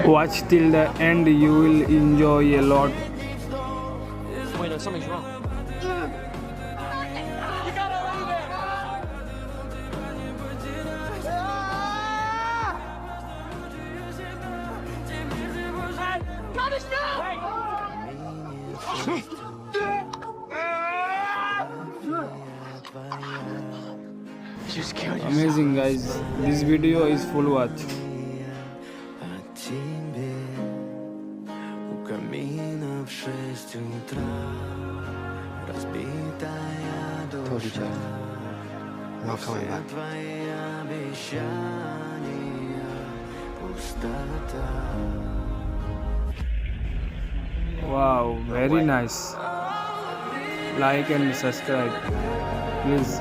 Watch till the end, you will enjoy a lot. Wait, no, something's wrong. Just kill yourself. Amazing guys, this video is full watch. У камина в 6 утра разбитая душа. Все твои обещания пустота. Wow, very nice. Like and subscribe, please.